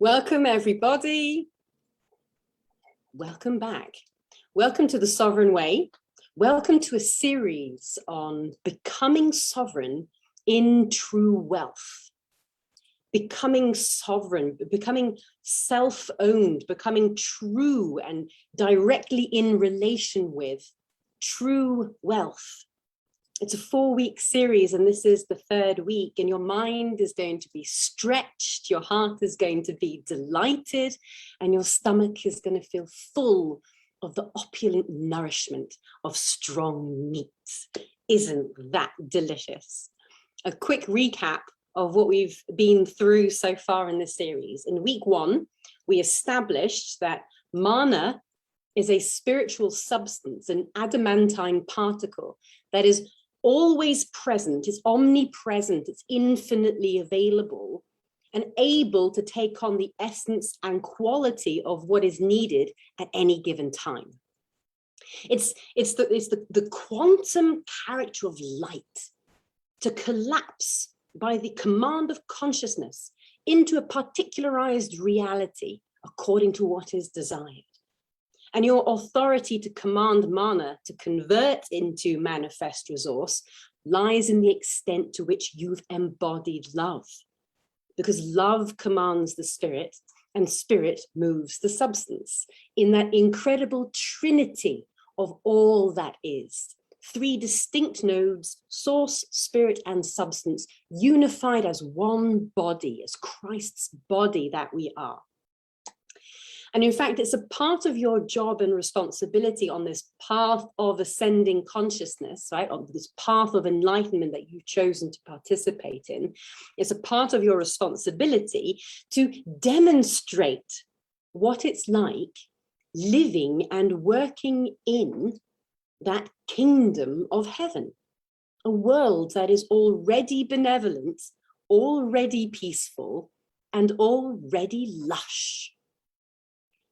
Welcome, everybody. Welcome back. Welcome to the Sovereign Way. Welcome to a series on becoming sovereign in true wealth. Becoming sovereign, becoming self-owned, becoming true and directly in relation with true wealth. It's a 4-week series, and this is the 3rd week, and your mind is going to be stretched, your heart is going to be delighted, and your stomach is going to feel full of the opulent nourishment of strong meats. Isn't that delicious? A quick recap of what we've been through so far in this series. In week 1, we established that manna is a spiritual substance, an adamantine particle that is always present, it's omnipresent, it's infinitely available and able to take on the essence and quality of what is needed at any given time. It's the quantum character of light to collapse by the command of consciousness into a particularized reality according to what is desired. And your authority to command manna to convert into manifest resource lies in the extent to which you've embodied love. Because love commands the spirit and spirit moves the substance in that incredible trinity of all that is. 3 distinct nodes, source, spirit, and substance, unified as one body, as Christ's body that we are. And in fact, it's a part of your job and responsibility on this path of ascending consciousness, right? On this path of enlightenment that you've chosen to participate in. It's a part of your responsibility to demonstrate what it's like living and working in that kingdom of heaven, a world that is already benevolent, already peaceful, and already lush.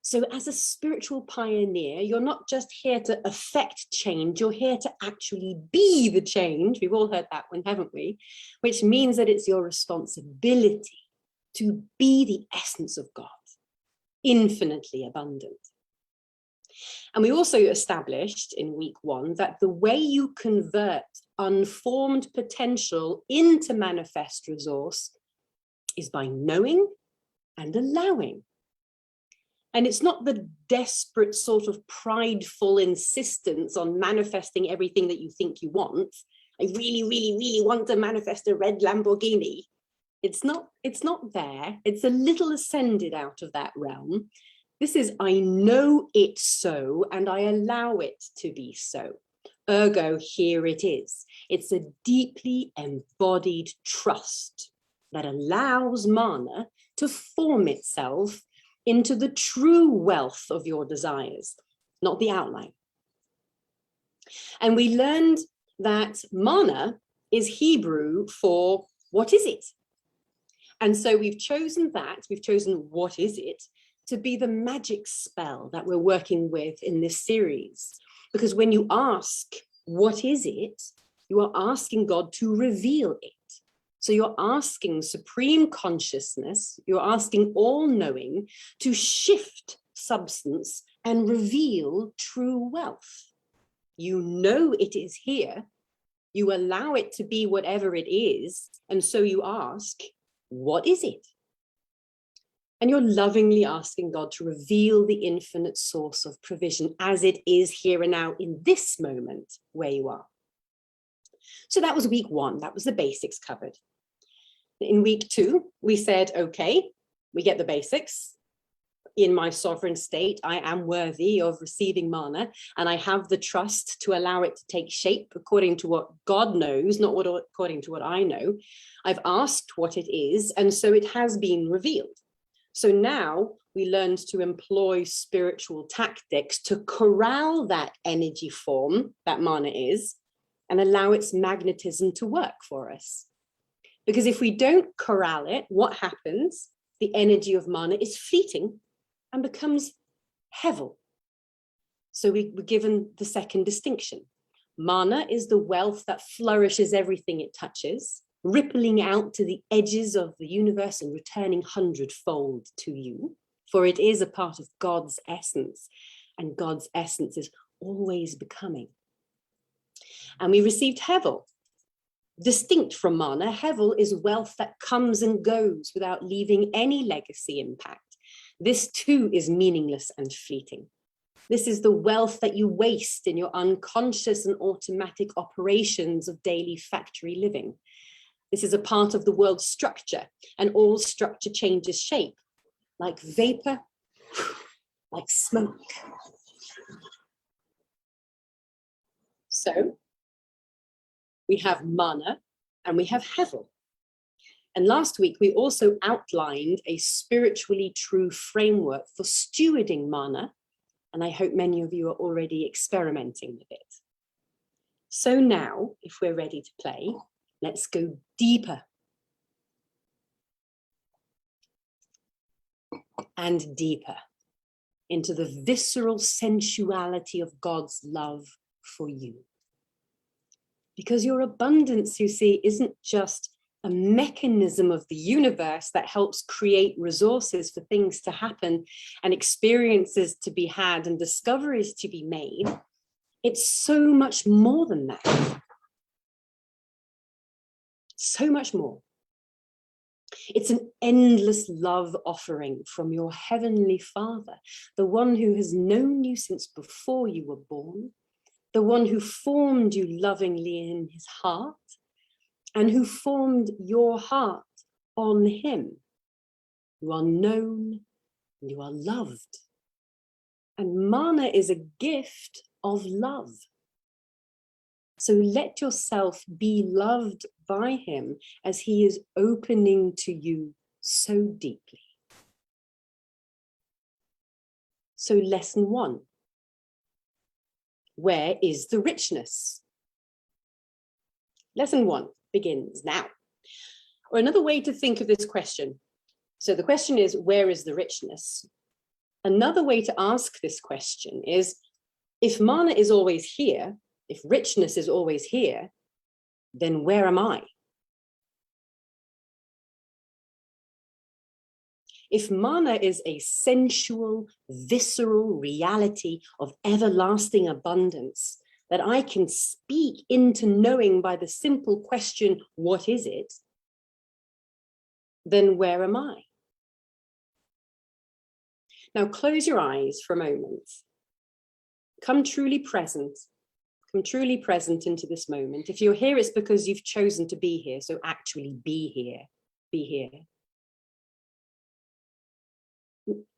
So as a spiritual pioneer, you're not just here to affect change, you're here to actually be the change. We've all heard that one, haven't we? Which means that it's your responsibility to be the essence of God, infinitely abundant. And we also established in week 1 that the way you convert unformed potential into manifest resource is by knowing and allowing. And it's not the desperate sort of prideful insistence on manifesting everything that you think you want. I really, really, really want to manifest a red Lamborghini. It's not there. It's a little ascended out of that realm. This is, I know it so, and I allow it to be so. Ergo, here it is. It's a deeply embodied trust that allows manna to form itself into the true wealth of your desires, not the outline. And we learned that manna is Hebrew for what is it? And so we've chosen what is it to be the magic spell that we're working with in this series. Because when you ask, what is it? You are asking God to reveal it. So you're asking supreme consciousness, you're asking all-knowing to shift substance and reveal true wealth. You know it is here, you allow it to be whatever it is, and so you ask, what is it? And you're lovingly asking God to reveal the infinite source of provision as it is here and now in this moment where you are. So that was week 1, that was the basics covered. In week 2, we said, okay, we get the basics. In my sovereign state, I am worthy of receiving manna, and I have the trust to allow it to take shape according to what God knows, not according to what I know. I've asked what it is, and so it has been revealed. So now we learned to employ spiritual tactics to corral that energy form that manna is, and allow its magnetism to work for us. Because if we don't corral it, what happens? The energy of manna is fleeting and becomes hevel. So we were given the second distinction. Manna is the wealth that flourishes everything it touches, rippling out to the edges of the universe and returning hundredfold to you, for it is a part of God's essence, and God's essence is always becoming. And we received Hevel. Distinct from manna, Hevel is wealth that comes and goes without leaving any legacy impact. This too is meaningless and fleeting. This is the wealth that you waste in your unconscious and automatic operations of daily factory living. This is a part of the world's structure, and all structure changes shape, like vapor, like smoke. So we have manna and we have Hevel. And last week, we also outlined a spiritually true framework for stewarding manna, and I hope many of you are already experimenting with it. So now, if we're ready to play, let's go deeper and deeper into the visceral sensuality of God's love for you. Because your abundance, you see, isn't just a mechanism of the universe that helps create resources for things to happen and experiences to be had and discoveries to be made. It's so much more than that. So much more. It's an endless love offering from your heavenly Father, the one who has known you since before you were born, the one who formed you lovingly in his heart, and who formed your heart on him. You are known, and you are loved. And manna is a gift of love. So let yourself be loved by him as he is opening to you so deeply. So lesson 1. Where is the richness? Lesson 1 begins now. Or another way to think of this question. So the question is, where is the richness? Another way to ask this question is, if manna is always here, if richness is always here, then where am I? If manna is a sensual, visceral reality of everlasting abundance that I can speak into knowing by the simple question, what is it? Then where am I? Now close your eyes for a moment. Come truly present into this moment. If you're here, it's because you've chosen to be here. So actually be here, be here.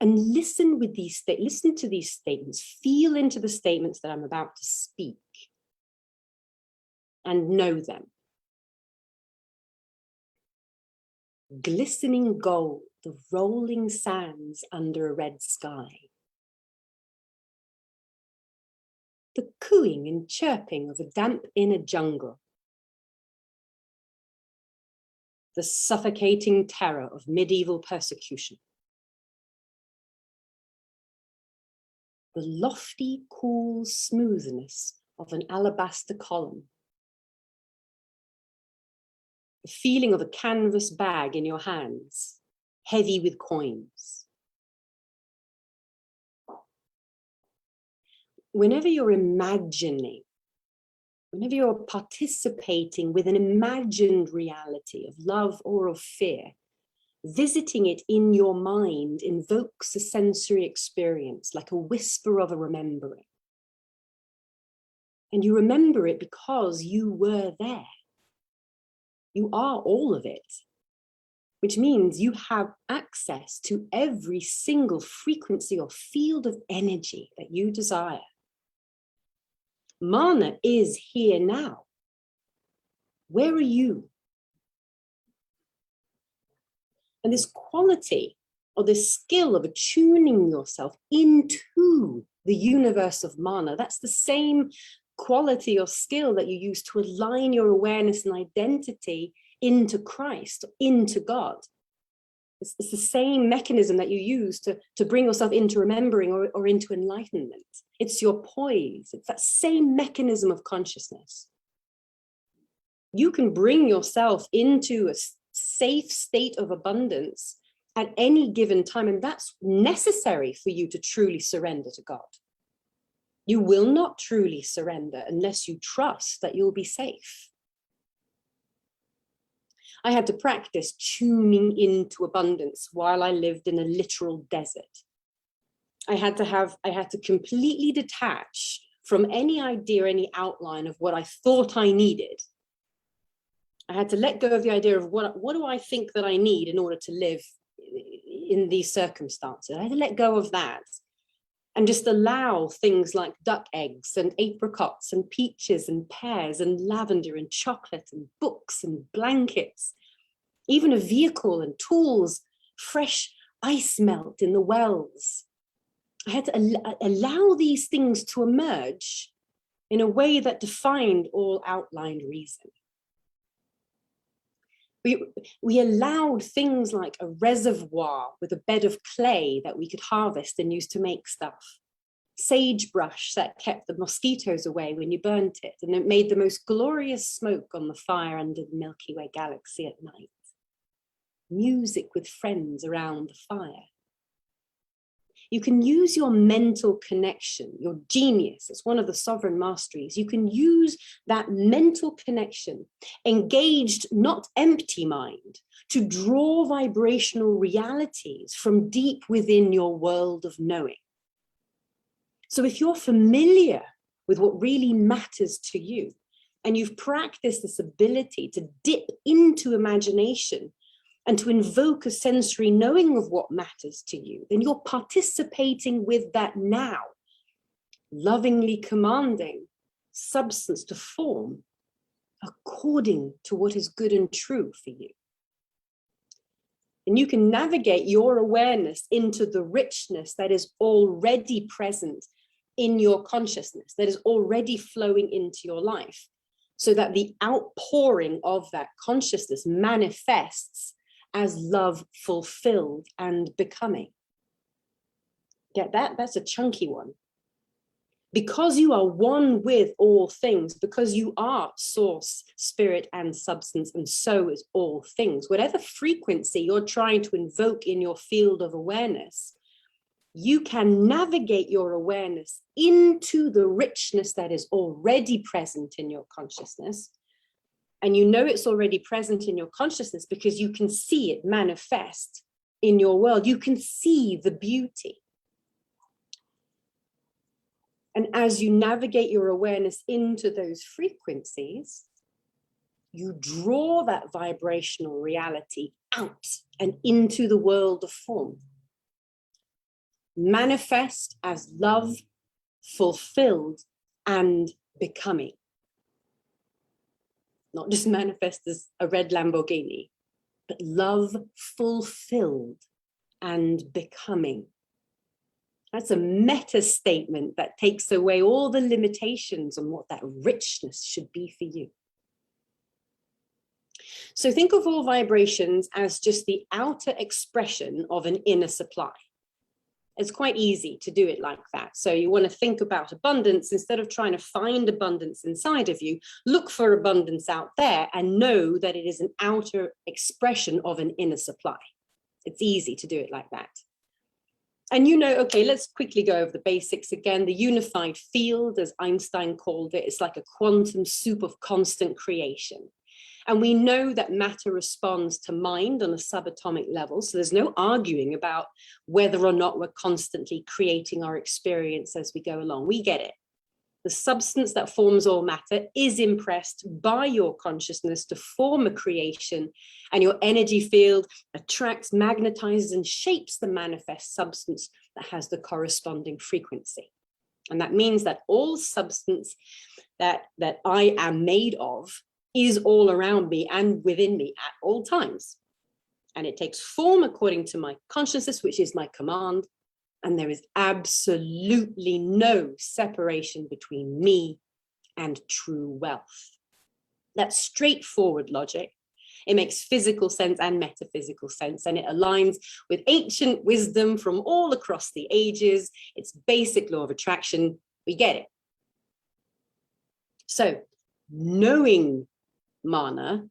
And listen with listen to these statements, feel into the statements that I'm about to speak and know them. Glistening gold, the rolling sands under a red sky. The cooing and chirping of a damp inner jungle. The suffocating terror of medieval persecution. The lofty, cool smoothness of an alabaster column. The feeling of a canvas bag in your hands, heavy with coins. Whenever you're imagining, whenever you're participating with an imagined reality of love or of fear, visiting it in your mind invokes a sensory experience, like a whisper of a remembering. And you remember it because you were there. You are all of it, which means you have access to every single frequency or field of energy that you desire. Manna is here now. Where are you? And this quality or this skill of attuning yourself into the universe of manna, that's the same quality or skill that you use to align your awareness and identity into Christ, into God. It's the same mechanism that you use to bring yourself into remembering or into enlightenment. It's your poise. It's that same mechanism of consciousness. You can bring yourself into a safe state of abundance at any given time, and that's necessary for you to truly surrender to God. You will not truly surrender unless you trust that you'll be safe. I had to practice tuning into abundance while I lived in a literal desert. I had to completely detach from any idea, any outline of what I thought I needed. I had to let go of the idea of what do I think that I need in order to live in these circumstances. I had to let go of that and just allow things like duck eggs and apricots and peaches and pears and lavender and chocolate and books and blankets, even a vehicle and tools, fresh ice melt in the wells. I had to allow these things to emerge in a way that defined all outlined reason. We allowed things like a reservoir with a bed of clay that we could harvest and use to make stuff. Sagebrush that kept the mosquitoes away when you burnt it, and it made the most glorious smoke on the fire under the Milky Way galaxy at night. Music with friends around the fire. You can use your mental connection, your genius. It's one of the sovereign masteries. You can use that mental connection, engaged, not empty mind, to draw vibrational realities from deep within your world of knowing. So if you're familiar with what really matters to you, and you've practiced this ability to dip into imagination and to invoke a sensory knowing of what matters to you, then you're participating with that now, lovingly commanding substance to form according to what is good and true for you. And you can navigate your awareness into the richness that is already present in your consciousness, that is already flowing into your life, so that the outpouring of that consciousness manifests as love fulfilled and becoming. Get that? That's a chunky one. Because you are one with all things, because you are source, spirit, and substance, and so is all things. Whatever frequency you're trying to invoke in your field of awareness, you can navigate your awareness into the richness that is already present in your consciousness. And you know it's already present in your consciousness because you can see it manifest in your world. You can see the beauty. And as you navigate your awareness into those frequencies, you draw that vibrational reality out and into the world of form. Manifest as love, fulfilled, and becoming. Not just manifest as a red Lamborghini, but love fulfilled and becoming. That's a meta statement that takes away all the limitations on what that richness should be for you. So think of all vibrations as just the outer expression of an inner supply. It's quite easy to do it like that. So you want to think about abundance. Instead of trying to find abundance inside of you, look for abundance out there and know that it is an outer expression of an inner supply. It's easy to do it like that. And you know, okay, let's quickly go over the basics again. The unified field, as Einstein called it, is like a quantum soup of constant creation. And we know that matter responds to mind on a subatomic level. So there's no arguing about whether or not we're constantly creating our experience as we go along. We get it. The substance that forms all matter is impressed by your consciousness to form a creation, and your energy field attracts, magnetizes, and shapes the manifest substance that has the corresponding frequency. And that means that all substance that I am made of is all around me and within me at all times. And it takes form according to my consciousness, which is my command. And there is absolutely no separation between me and true wealth. That's straightforward logic. It makes physical sense and metaphysical sense, and it aligns with ancient wisdom from all across the ages. It's basic law of attraction. We get it. So knowing manna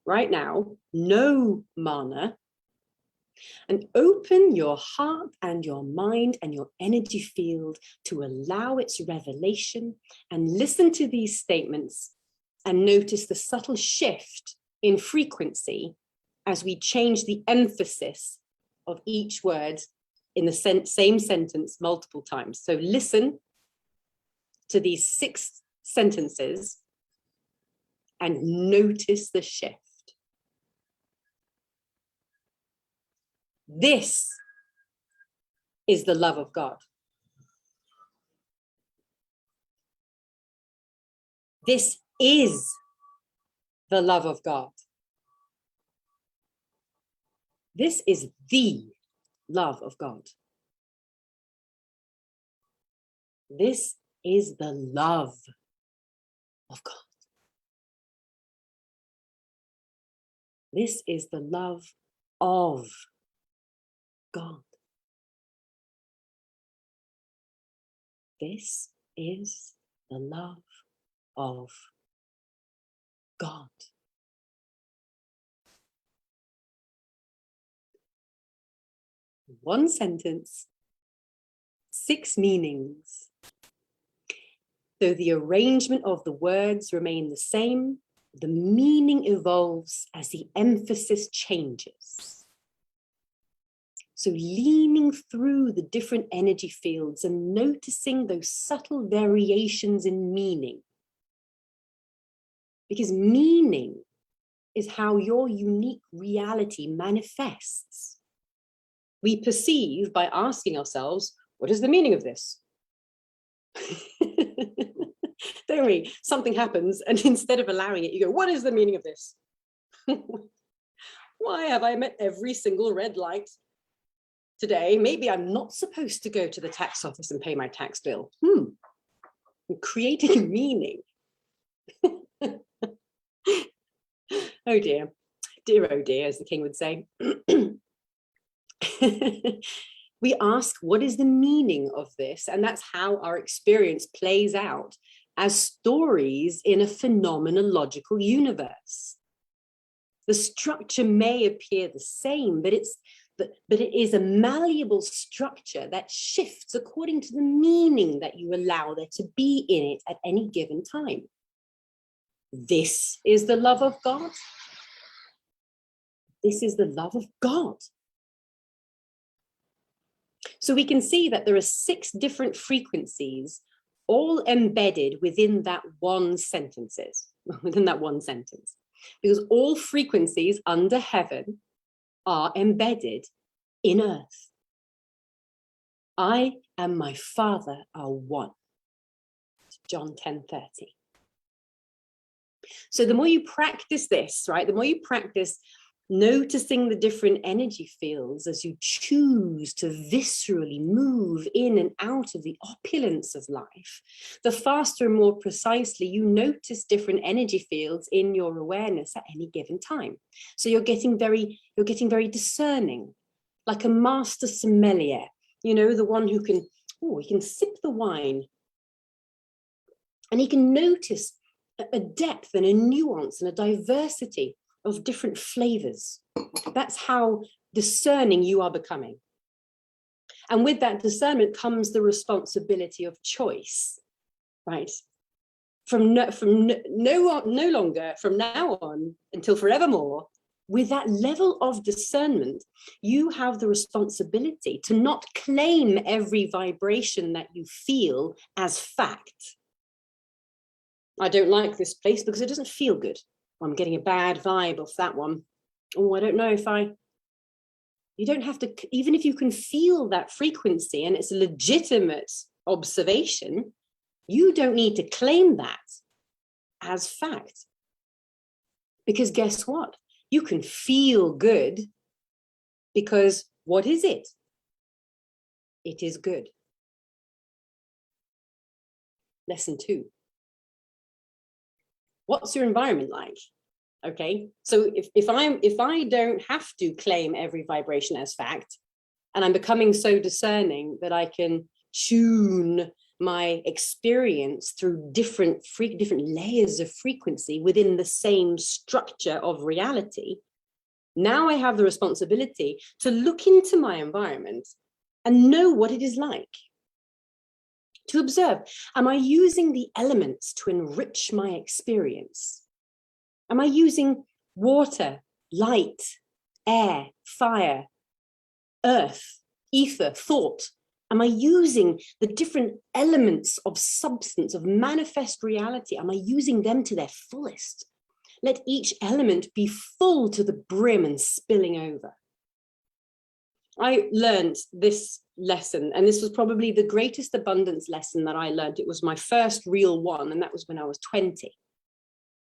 right now, no manna, and open your heart and your mind and your energy field to allow its revelation, and listen to these statements and notice the subtle shift in frequency as we change the emphasis of each word in the same sentence multiple times. So listen to these 6 sentences and notice the shift. This is the love of God. This is the love of God. This is the love of God. This is the love of God. This is the love of God. This is the love of God. One sentence, 6 meanings. Though the arrangement of the words remain the same, the meaning evolves as the emphasis changes. So leaning through the different energy fields and noticing those subtle variations in meaning. Because meaning is how your unique reality manifests. We perceive by asking ourselves, what is the meaning of this? Don't we? Something happens, and instead of allowing it, you go, what is the meaning of this? Why have I met every single red light today? Maybe I'm not supposed to go to the tax office and pay my tax bill. I'm creating a meaning. Oh dear. Dear, oh dear, as the king would say. We ask, what is the meaning of this? And that's how our experience plays out as stories in a phenomenological universe. The structure may appear the same, but it is a malleable structure that shifts according to the meaning that you allow there to be in it at any given time. This is the love of God. This is the love of God. So we can see that there are 6 different frequencies, all embedded within that one sentence. Because all frequencies under heaven are embedded in earth. I and my Father are one. John 10:30. So the more you practice this, right, the more you practice noticing the different energy fields as you choose to viscerally move in and out of the opulence of life, the faster and more precisely you notice different energy fields in your awareness at any given time. So you're getting very discerning, like a master sommelier, you know, the one who can, he can sip the wine and he can notice a depth and a nuance and a diversity of different flavors. That's how discerning you are becoming. And with that discernment comes the responsibility of choice, right? From now on until forevermore, with that level of discernment, you have the responsibility to not claim every vibration that you feel as fact. I don't like this place because it doesn't feel good. I'm getting a bad vibe off that one. Oh, I don't know if you don't have to, even if you can feel that frequency and it's a legitimate observation, you don't need to claim that as fact. Because guess what? You can feel good because what is it? It is good. Lesson 2. What's your environment like? Okay, so if I don't have to claim every vibration as fact, and I'm becoming so discerning that I can tune my experience through different layers of frequency within the same structure of reality, now I have the responsibility to look into my environment and know what it is like. To observe, am I using the elements to enrich my experience? Am I using water, light, air, fire, earth, ether, thought? Am I using the different elements of substance, of manifest reality? Am I using them to their fullest? Let each element be full to the brim and spilling over. I learned this lesson, and this was probably the greatest abundance lesson that I learned. It was my first real one, and that was when I was 20.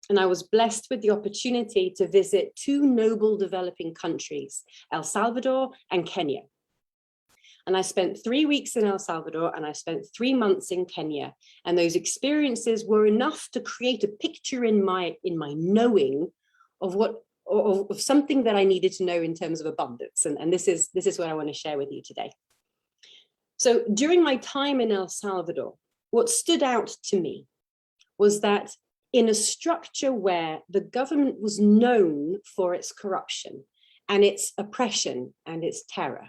And I was blessed with the opportunity to visit two noble developing countries, El Salvador and Kenya. And I spent 3 weeks in El Salvador and I spent 3 months in Kenya. And those experiences were enough to create a picture in my knowing of something that I needed to know in terms of abundance. And this is what I want to share with you today. So during my time in El Salvador, what stood out to me was that in a structure where the government was known for its corruption and its oppression and its terror,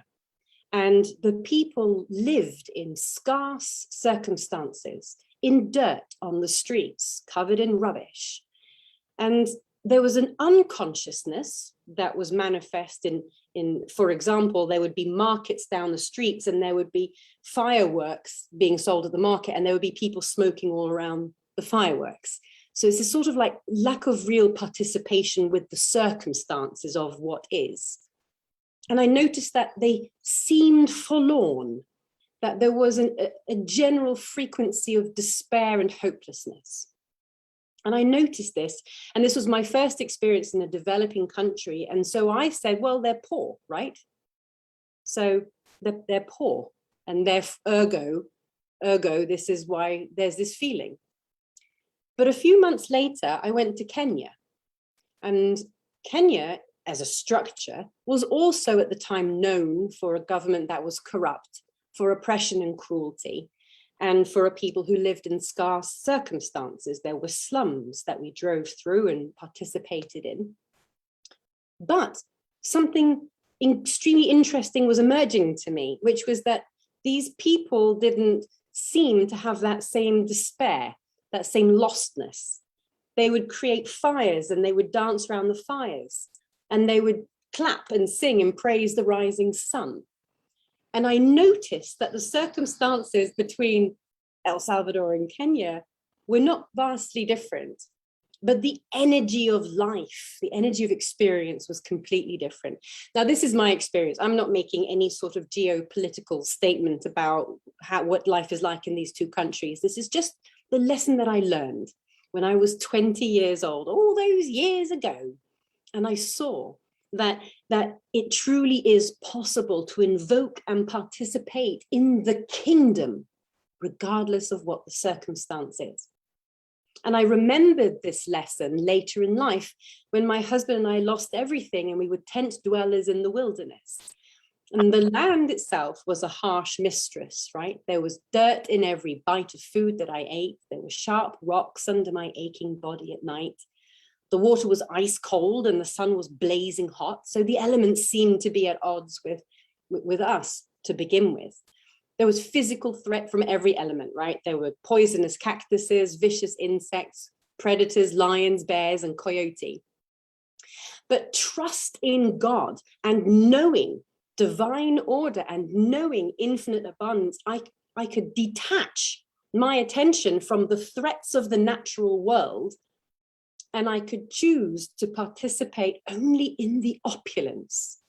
and the people lived in scarce circumstances, in dirt on the streets, covered in rubbish. And there was an unconsciousness that was manifest in, for example, there would be markets down the streets and there would be fireworks being sold at the market and there would be people smoking all around the fireworks. So it's a sort of like lack of real participation with the circumstances of what is. And I noticed that they seemed forlorn, that there was a general frequency of despair and hopelessness. And I noticed this, and this was my first experience in a developing country. And so I said, well, they're poor, right? So they're poor, and ergo, this is why there's this feeling. But a few months later, I went to Kenya, and Kenya, as a structure, was also at the time known for a government that was corrupt, for oppression and cruelty, and for a people who lived in scarce circumstances. There were slums that we drove through and participated in. But something extremely interesting was emerging to me, which was that these people didn't seem to have that same despair, that same lostness. They would create fires and they would dance around the fires. And they would clap and sing and praise the rising sun. And I noticed that the circumstances between El Salvador and Kenya were not vastly different, but the energy of life, the energy of experience was completely different. Now, this is my experience. I'm not making any sort of geopolitical statement about what life is like in these two countries. This is just the lesson that I learned when I was 20 years old, all those years ago. And I saw that it truly is possible to invoke and participate in the kingdom, regardless of what the circumstance is. And I remembered this lesson later in life when my husband and I lost everything and we were tent dwellers in the wilderness. And the land itself was a harsh mistress, right? There was dirt in every bite of food that I ate. There were sharp rocks under my aching body at night. The water was ice cold and the sun was blazing hot. So the elements seemed to be at odds with us to begin with. There was physical threat from every element, right? There were poisonous cactuses, vicious insects, predators, lions, bears, and coyote. But trust in God and knowing divine order and knowing infinite abundance, I could detach my attention from the threats of the natural world, and I could choose to participate only in the opulence,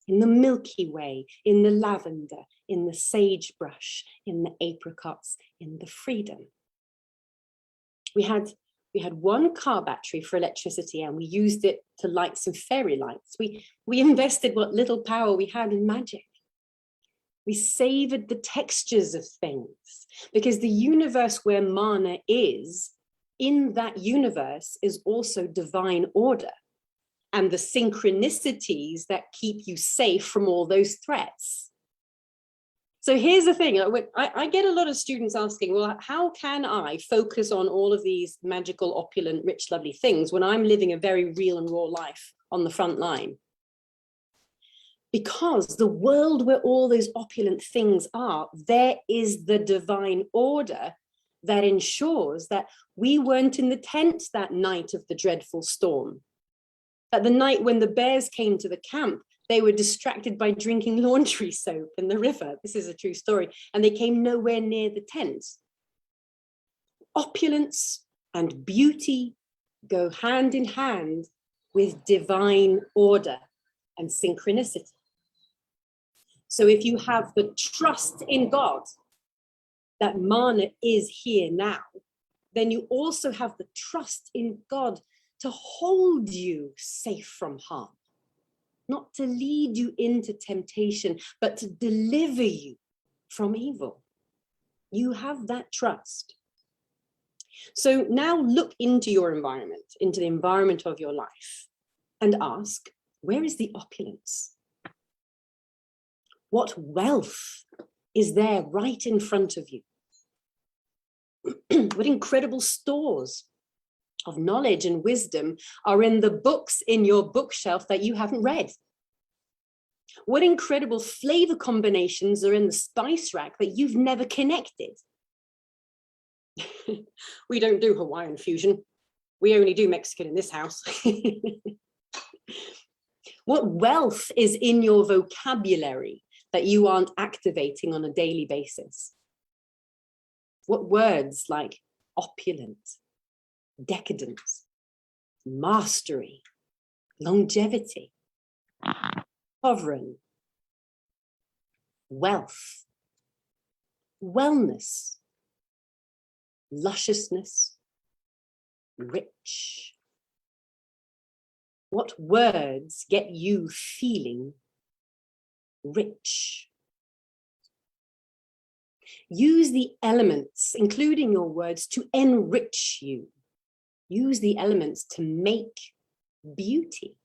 in the Milky Way, in the lavender, in the sagebrush, in the apricots, in the freedom. We had one car battery for electricity and we used it to light some fairy lights. We invested what little power we had in magic. We savored the textures of things because the universe where manna is, in that universe is also divine order and the synchronicities that keep you safe from all those threats. So here's the thing, I get a lot of students asking, well, how can I focus on all of these magical, opulent, rich, lovely things when I'm living a very real and raw life on the front line? Because the world where all those opulent things are, there is the divine order that ensures that we weren't in the tent that night of the dreadful storm. That the night when the bears came to the camp, they were distracted by drinking laundry soap in the river. This is a true story. And they came nowhere near the tent. Opulence and beauty go hand in hand with divine order and synchronicity. So if you have the trust in God that manna is here now, then you also have the trust in God to hold you safe from harm. Not to lead you into temptation, but to deliver you from evil. You have that trust. So now look into your environment, into the environment of your life, and ask, where is the opulence? What wealth is there right in front of you? What incredible stores of knowledge and wisdom are in the books in your bookshelf that you haven't read? What incredible flavor combinations are in the spice rack that you've never connected? We don't do Hawaiian fusion. We only do Mexican in this house. What wealth is in your vocabulary that you aren't activating on a daily basis? What words like opulent, decadence, mastery, longevity, sovereign, wealth, wellness, lusciousness, rich? What words get you feeling rich? Use the elements, including your words, to enrich you. Use the elements to make beauty.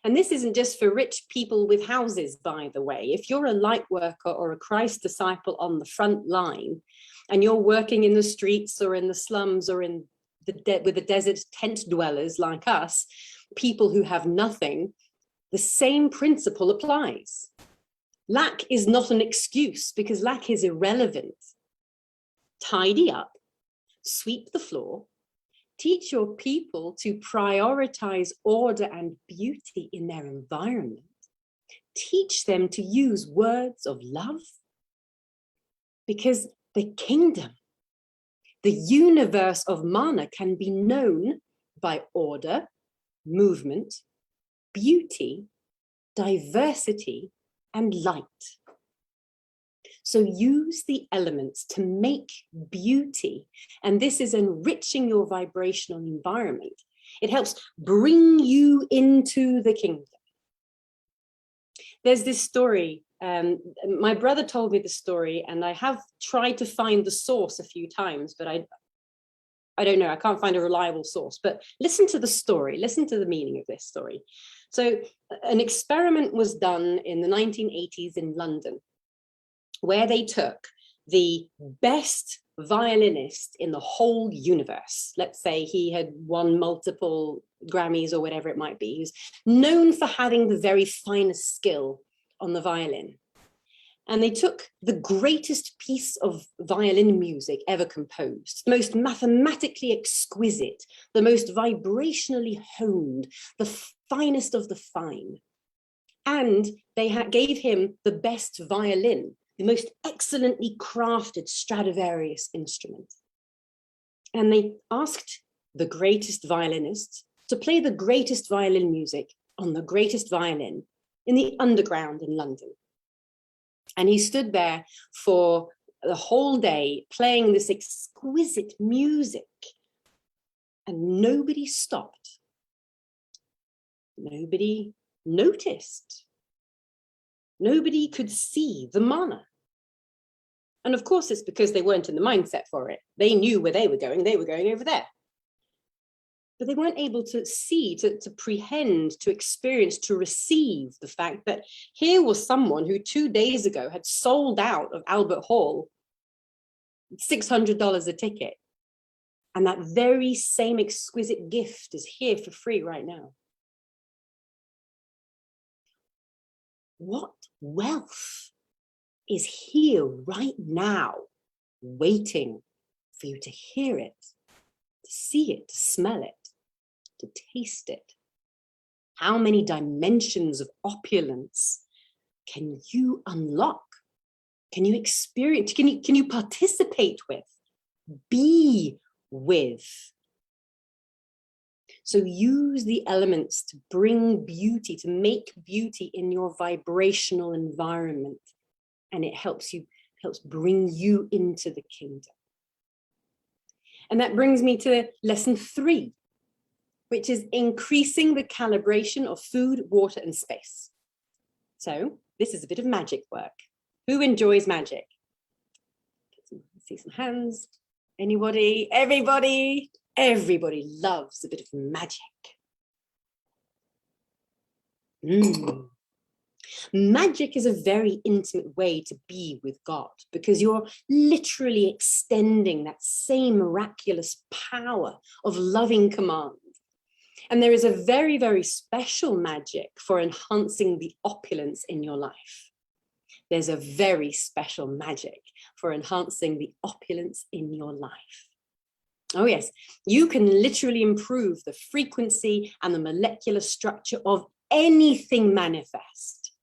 And this isn't just for rich people with houses, by the way. If you're a light worker or a Christ disciple on the front line, and you're working in the streets or in the slums or in with the desert tent dwellers like us, people who have nothing, the same principle applies. Lack is not an excuse because lack is irrelevant. Tidy up, sweep the floor, teach your people to prioritize order and beauty in their environment. Teach them to use words of love, because the kingdom, the universe of manna, can be known by order, movement, beauty, diversity, and light. So use the elements to make beauty. And this is enriching your vibrational environment. It helps bring you into the kingdom. There's this story, my brother told me the story, and I have tried to find the source a few times, but I don't know, I can't find a reliable source. But listen to the story, listen to the meaning of this story. So an experiment was done in the 1980s in London, where they took the best violinist in the whole universe. Let's say he had won multiple Grammys or whatever it might be. He was known for having the very finest skill on the violin. And they took the greatest piece of violin music ever composed, the most mathematically exquisite, the most vibrationally honed, the finest of the fine. And they gave him the best violin, the most excellently crafted Stradivarius instrument. And they asked the greatest violinist to play the greatest violin music on the greatest violin in the underground in London. And he stood there for the whole day playing this exquisite music, and nobody stopped. Nobody noticed. Nobody could see the manna. And of course, it's because they weren't in the mindset for it. They knew where they were going over there. but they weren't able to see, to prehend, to experience, to receive the fact that here was someone who 2 days ago had sold out of Albert Hall, $600 a ticket. And that very same exquisite gift is here for free right now. What wealth is here right now, waiting for you to hear it, to see it, to smell it, to taste it? How many dimensions of opulence can you unlock? Can you experience? Can you participate with? Be with? So use the elements to bring beauty, to make beauty in your vibrational environment, and it helps bring you into the kingdom. And that brings me to lesson 3, which is increasing the calibration of food, water, and space. So this is a bit of magic work. Who enjoys magic? See some hands. Anybody? Everybody? Everybody loves a bit of magic. Magic is a very intimate way to be with God, because you're literally extending that same miraculous power of loving command. And there is a very, very special magic for enhancing the opulence in your life. There's a very special magic for enhancing the opulence in your life. Oh yes, you can literally improve the frequency and the molecular structure of anything manifest.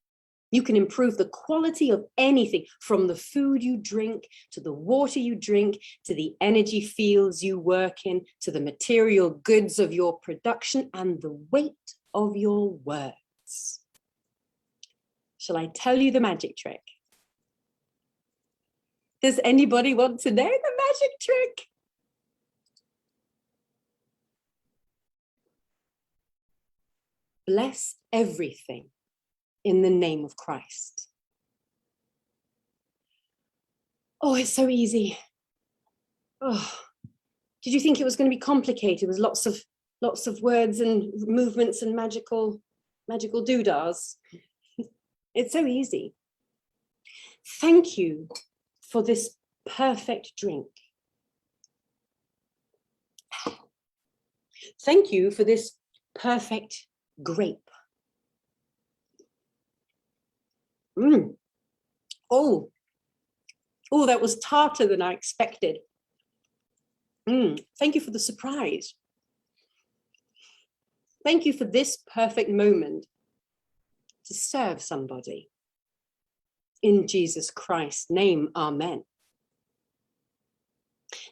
You can improve the quality of anything, from the food you drink, to the water you drink, to the energy fields you work in, to the material goods of your production, and the weight of your words. Shall I tell you the magic trick? Does anybody want to know the magic trick? Bless everything in the name of Christ. Oh, it's so easy. Oh, did you think it was going to be complicated with lots of words and movements and magical doodahs? It's so easy. Thank you for this perfect drink. Thank you for this perfect grape. Oh, that was tarter than I expected. Thank you for the surprise. Thank you for this perfect moment to serve somebody. In Jesus Christ's name, amen.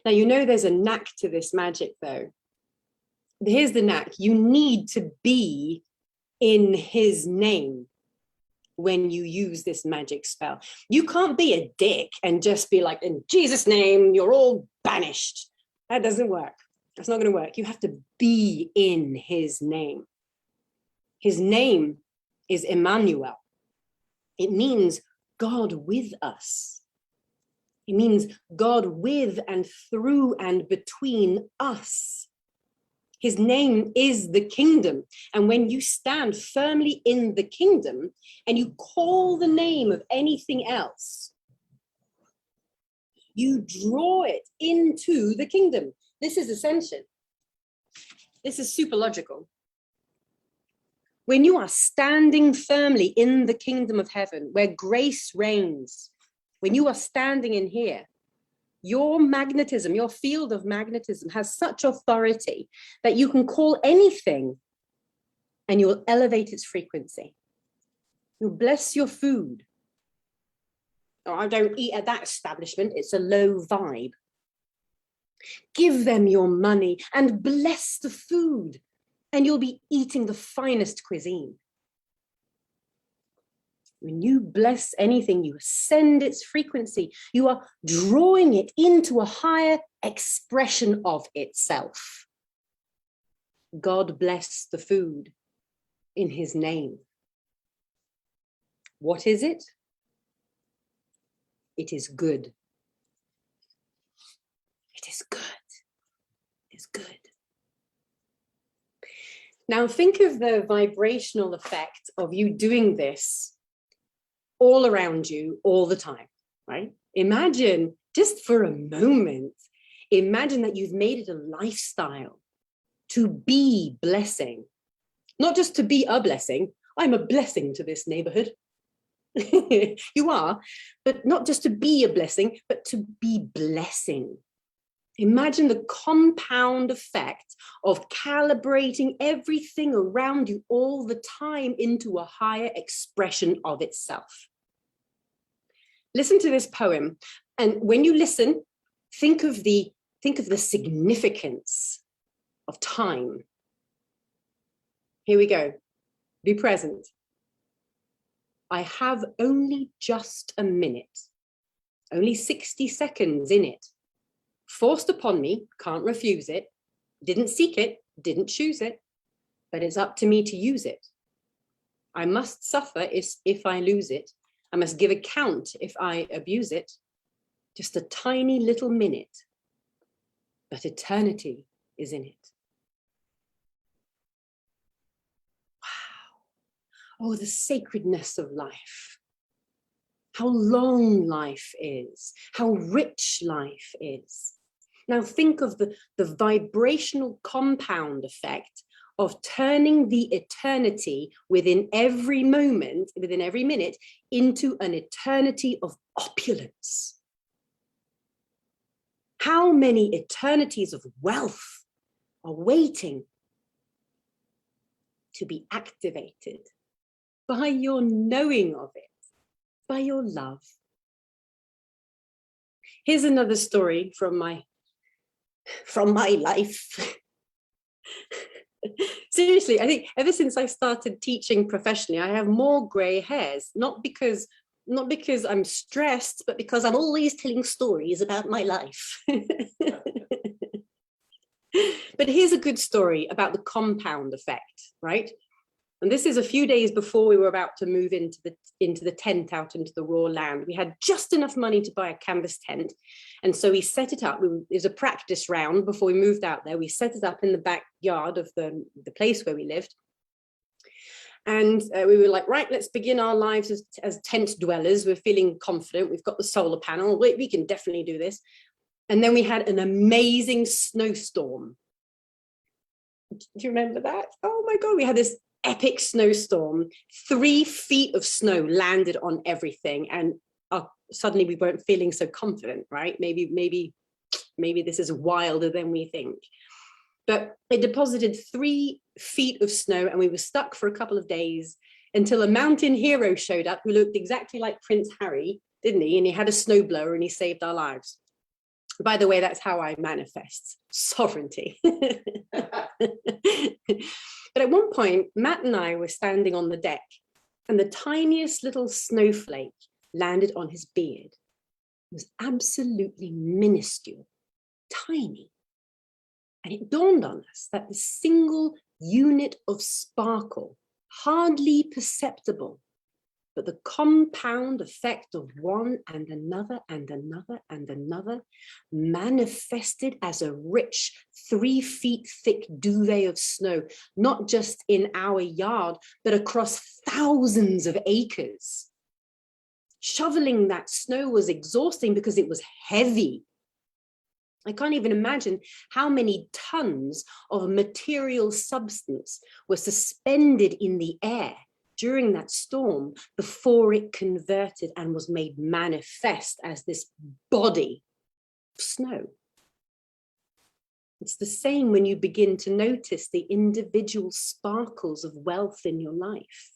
Now, you know there's a knack to this magic, though. Here's the knack. You need to be in his name when you use this magic spell. You can't be a dick and just be like, in Jesus' name, you're all banished. That doesn't work. That's not going to work. You have to be in his name. His name is Emmanuel. It means God with us. It means God with and through and between us. His name is the kingdom. And when you stand firmly in the kingdom and you call the name of anything else, you draw it into the kingdom. This is ascension. This is super logical. When you are standing firmly in the kingdom of heaven, where grace reigns, when you are standing in here, your magnetism, your field of magnetism has such authority that you can call anything and you will elevate its frequency. You'll bless your food. Oh, I don't eat at that establishment. It's a low vibe. Give them your money and bless the food, and you'll be eating the finest cuisine. When you bless anything, you ascend its frequency. You are drawing it into a higher expression of itself. God bless the food in his name. What is it? It is good. It is good. It is good. Now think of the vibrational effect of you doing this all around you all the time, right? Imagine, just for a moment, imagine that you've made it a lifestyle to be blessing, not just to be a blessing. I'm a blessing to this neighborhood. You are, but not just to be a blessing, but to be blessing. Imagine the compound effect of calibrating everything around you all the time into a higher expression of itself. Listen to this poem, and when you listen, think of the significance of time. Here we go. Be present. I have only just a minute, only 60 seconds in it. Forced upon me, can't refuse it, didn't seek it, didn't choose it, but it's up to me to use it. I must suffer if I lose it. I must give account if I abuse it. Just a tiny little minute, but eternity is in it. Oh, the sacredness of life. How long life is, how rich life is. Now think of the vibrational compound effect of turning the eternity within every moment, within every minute, into an eternity of opulence. How many eternities of wealth are waiting to be activated by your knowing of it, by your love. Here's another story from my life. Seriously, I think ever since I started teaching professionally, I have more gray hairs, not because I'm stressed, but because I'm always telling stories about my life. But here's a good story about the compound effect, right? And this is a few days before we were about to move into the tent out into the raw land. We had just enough money to buy a canvas tent. And so we set it up. It was a practice round before we moved out there. We set it up in the backyard of the place where we lived. And we were like, right, let's begin our lives as tent dwellers. We're feeling confident. We've got the solar panel. We can definitely do this. And then we had an amazing snowstorm. Do you remember that? Oh my God, we had this epic snowstorm. 3 feet of snow landed on everything, and suddenly we weren't feeling so confident, right? Maybe this is wilder than we think. But it deposited 3 feet of snow, and we were stuck for a couple of days until a mountain hero showed up who looked exactly like Prince Harry, didn't he? And he had a snowblower and he saved our lives. By the way, that's how I manifest sovereignty. But at one point, Matt and I were standing on the deck, and the tiniest little snowflake landed on his beard. It was absolutely minuscule, tiny. And it dawned on us that the single unit of sparkle, hardly perceptible, but the compound effect of one and another and another and another manifested as a rich 3 feet thick duvet of snow, not just in our yard, but across thousands of acres. Shoveling that snow was exhausting because it was heavy. I can't even imagine how many tons of material substance were suspended in the air during that storm before it converted and was made manifest as this body of snow. It's the same when you begin to notice the individual sparkles of wealth in your life.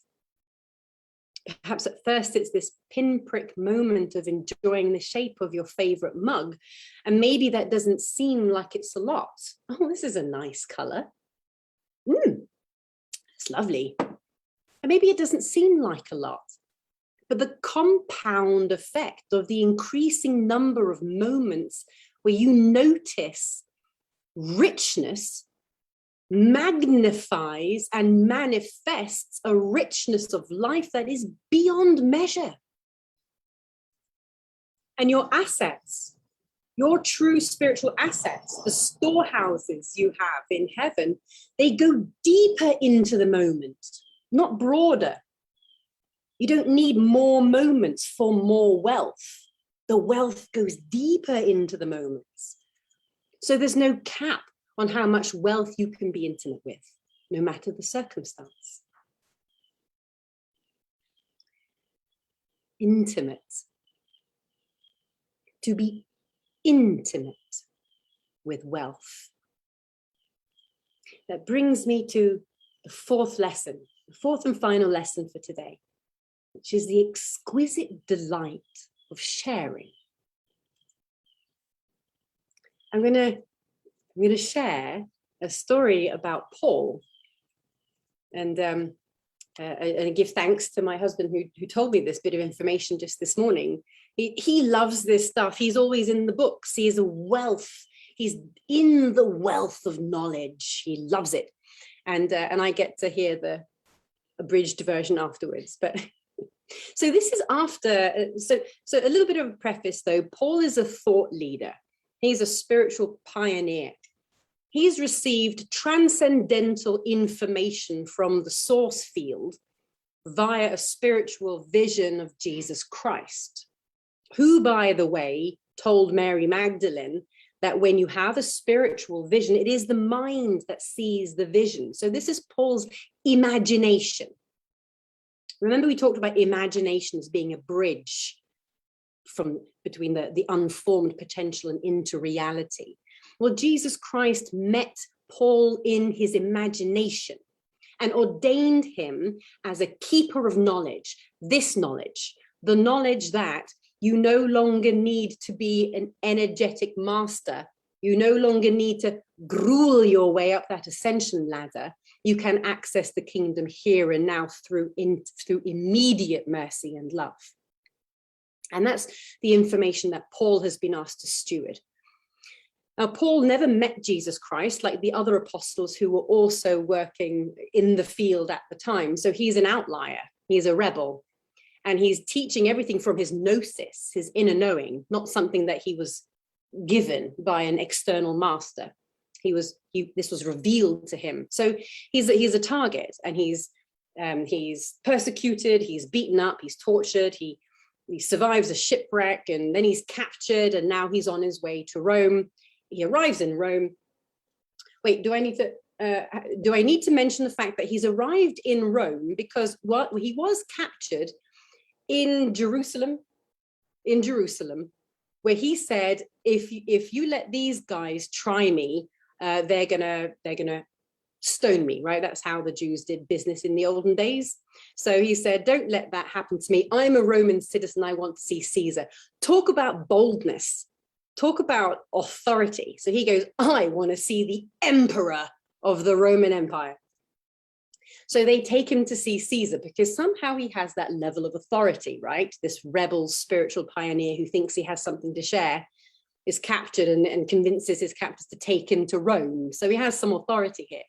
Perhaps at first it's this pinprick moment of enjoying the shape of your favorite mug, and maybe that doesn't seem like it's a lot. Oh, this is a nice color. It's lovely. And maybe it doesn't seem like a lot, but the compound effect of the increasing number of moments where you notice richness magnifies and manifests a richness of life that is beyond measure. And your assets Your true spiritual assets, the storehouses you have in heaven, they go deeper into the moment, not broader. You don't need more moments for more wealth. The wealth goes deeper into the moments. So there's no cap on how much wealth you can be intimate with, no matter the circumstance. Intimate. To be intimate with wealth. That brings me to the fourth lesson, the fourth and final lesson for today, which is the exquisite delight of sharing. I'm going to share a story about Paul, and give thanks to my husband who told me this bit of information just this morning. He loves this stuff. He's always in the books. He is a wealth. He's in the wealth of knowledge. He loves it, and I get to hear the abridged version afterwards. But so this is after. So a little bit of a preface though. Paul is a thought leader. He's a spiritual pioneer. He's received transcendental information from the source field via a spiritual vision of Jesus Christ, who, by the way, told Mary Magdalene that when you have a spiritual vision, it is the mind that sees the vision. So this is Paul's imagination. Remember, we talked about imagination as being a bridge between the unformed potential and into reality. Well, Jesus Christ met Paul in his imagination and ordained him as a keeper of knowledge, this knowledge, the knowledge that you no longer need to be an energetic master. You no longer need to gruel your way up that ascension ladder. You can access the kingdom here and now through immediate mercy and love. And that's the information that Paul has been asked to steward. Now, Paul never met Jesus Christ like the other apostles who were also working in the field at the time. So he's an outlier, he's a rebel, and he's teaching everything from his gnosis, his inner knowing, not something that he was given by an external master. This was revealed to him. So he's a target, and he's persecuted, he's beaten up, he's tortured, he survives a shipwreck, and then he's captured, and now he's on his way to Rome. He arrives in Rome. Wait, do I need to mention the fact that he's arrived in Rome because he was captured in Jerusalem, where he said, if you let these guys try me, they're gonna stone me, right? That's how the Jews did business in the olden days. So he said, don't let that happen to me. I'm a Roman citizen. I want to see Caesar. Talk about boldness. Talk about authority. So he goes, I want to see the emperor of the Roman Empire. So they take him to see Caesar because somehow he has that level of authority, right? This rebel spiritual pioneer who thinks he has something to share is captured and convinces his captors to take him to Rome. So he has some authority here.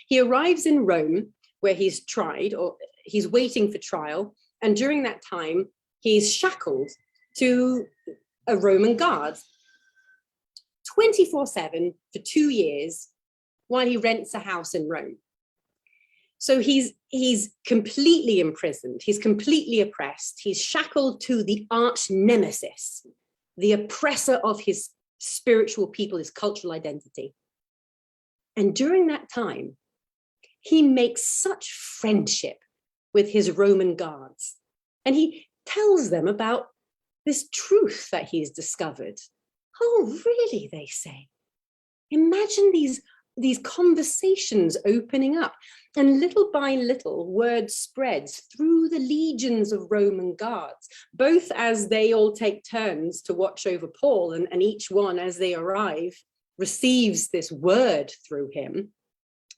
He arrives in Rome where he's tried, or he's waiting for trial. And during that time, he's shackled to a Roman guard 24/7 for 2 years while he rents a house in Rome. So he's completely imprisoned. He's completely oppressed. He's shackled to the arch nemesis, the oppressor of his spiritual people, his cultural identity. And during that time, he makes such friendship with his Roman guards. And he tells them about this truth that he's discovered. Oh, really, they say. Imagine these conversations opening up, and little by little word spreads through the legions of Roman guards, both as they all take turns to watch over Paul, and each one as they arrive receives this word through him,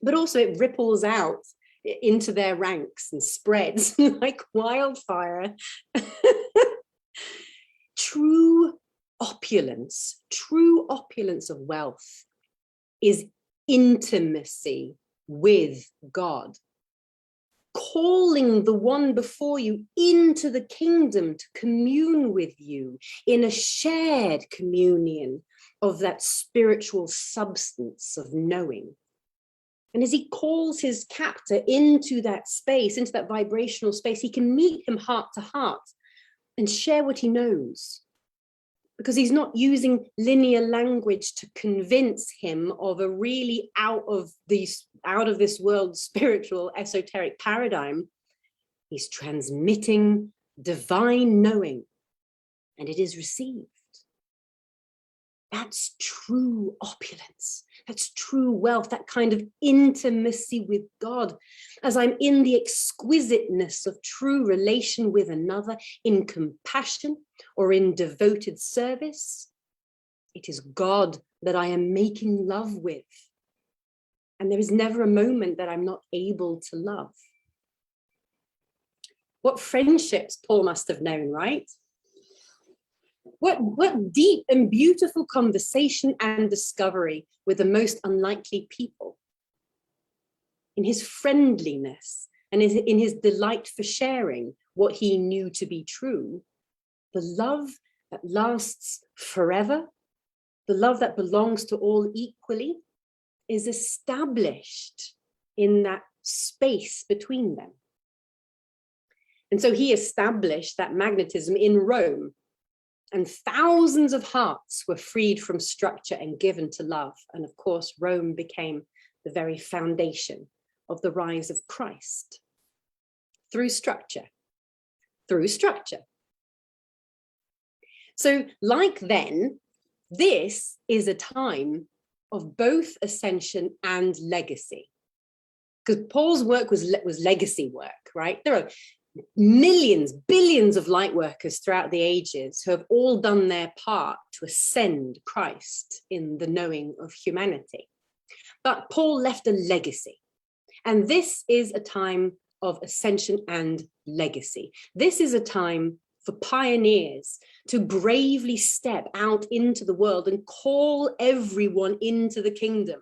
but also it ripples out into their ranks and spreads like wildfire. True opulence of wealth is intimacy with God, calling the one before you into the kingdom to commune with you in a shared communion of that spiritual substance of knowing. And as he calls his captor into that space, into that vibrational space, he can meet him heart to heart and share what he knows. Because he's not using linear language to convince him of a really out of this world spiritual esoteric paradigm. He's transmitting divine knowing, and it is received. That's true opulence. That's true wealth, that kind of intimacy with God. As I'm in the exquisiteness of true relation with another, in compassion or in devoted service, it is God that I am making love with. And there is never a moment that I'm not able to love. What friendships Paul must have known, right? What deep and beautiful conversation and discovery with the most unlikely people. In his friendliness and in his delight for sharing what he knew to be true, the love that lasts forever, the love that belongs to all equally, is established in that space between them. And so he established that magnetism in Rome. And thousands of hearts were freed from structure and given to love. And of course, Rome became the very foundation of the rise of Christ. Through structure. Through structure. So like then, this is a time of both ascension and legacy. Because Paul's work was legacy work, right? There are millions, billions of light workers throughout the ages who have all done their part to ascend Christ in the knowing of humanity. But Paul left a legacy. And this is a time of ascension and legacy. This is a time for pioneers to bravely step out into the world and call everyone into the kingdom.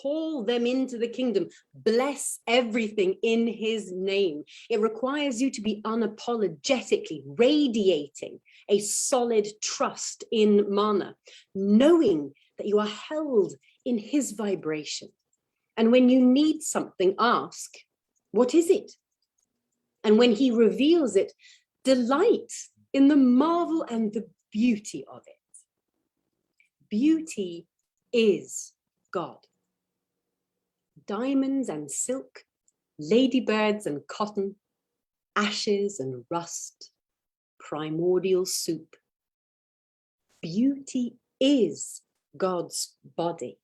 Call them into the kingdom. Bless everything in his name. It requires you to be unapologetically radiating a solid trust in manna, knowing that you are held in his vibration. And when you need something, ask, what is it? And when he reveals it, delight in the marvel and the beauty of it. Beauty is God. Diamonds and silk, ladybirds and cotton, ashes and rust, primordial soup. Beauty is God's body.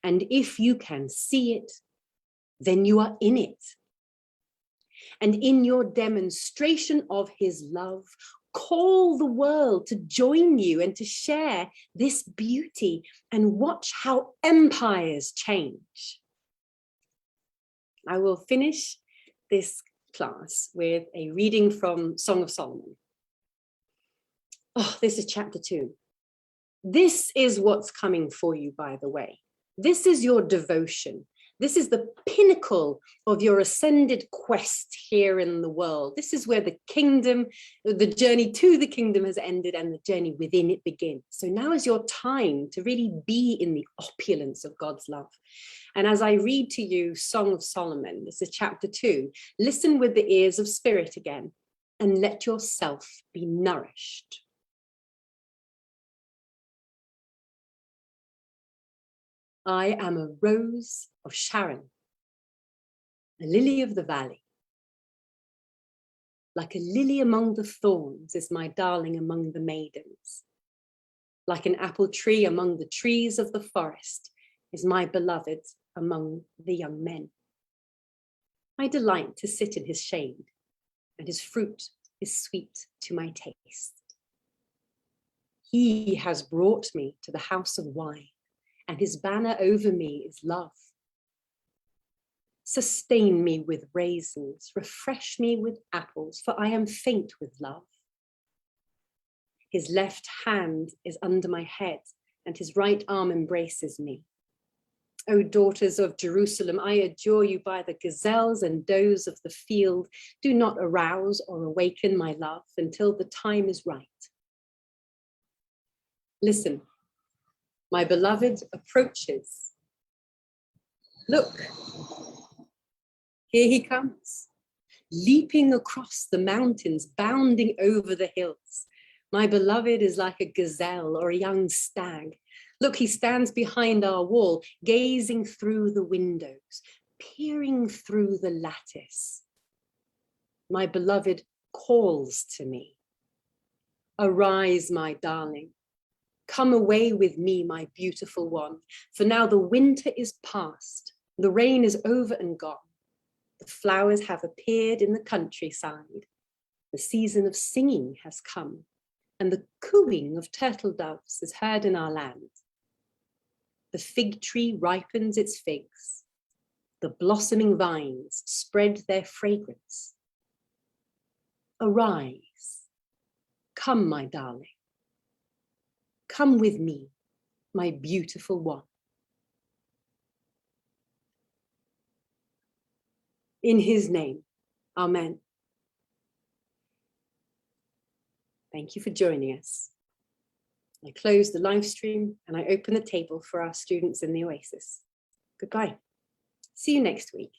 And if you can see it, then you are in it. And in your demonstration of his love, call the world to join you and to share this beauty and watch how empires change. I will finish this class with a reading from Song of Solomon. Oh, this is chapter 2. This is what's coming for you, by the way. This is your devotion. This is the pinnacle of your ascended quest here in the world. This is where the kingdom, the journey to the kingdom has ended and the journey within it begins. So now is your time to really be in the opulence of God's love. And as I read to you Song of Solomon, this is chapter 2, listen with the ears of spirit again and let yourself be nourished. I am a rose of Sharon, a lily of the valley. Like a lily among the thorns is my darling among the maidens. Like an apple tree among the trees of the forest is my beloved among the young men. I delight to sit in his shade, and his fruit is sweet to my taste. He has brought me to the house of wine, and his banner over me is love. Sustain me with raisins, refresh me with apples, for I am faint with love. His left hand is under my head, and his right arm embraces me. O daughters of Jerusalem, I adjure you by the gazelles and does of the field, do not arouse or awaken my love until the time is right. Listen, my beloved approaches. Look, here he comes, leaping across the mountains, bounding over the hills. My beloved is like a gazelle or a young stag. Look, he stands behind our wall, gazing through the windows, peering through the lattice. My beloved calls to me. Arise, my darling. Come away with me, my beautiful one, for now the winter is past, the rain is over and gone. The flowers have appeared in the countryside. The season of singing has come, and the cooing of turtle doves is heard in our land. The fig tree ripens its figs. The blossoming vines spread their fragrance. Arise, come, my darling. Come with me, my beautiful one. In his name, amen. Thank you for joining us. I close the live stream and I open the table for our students in the Oasis. Goodbye. See you next week.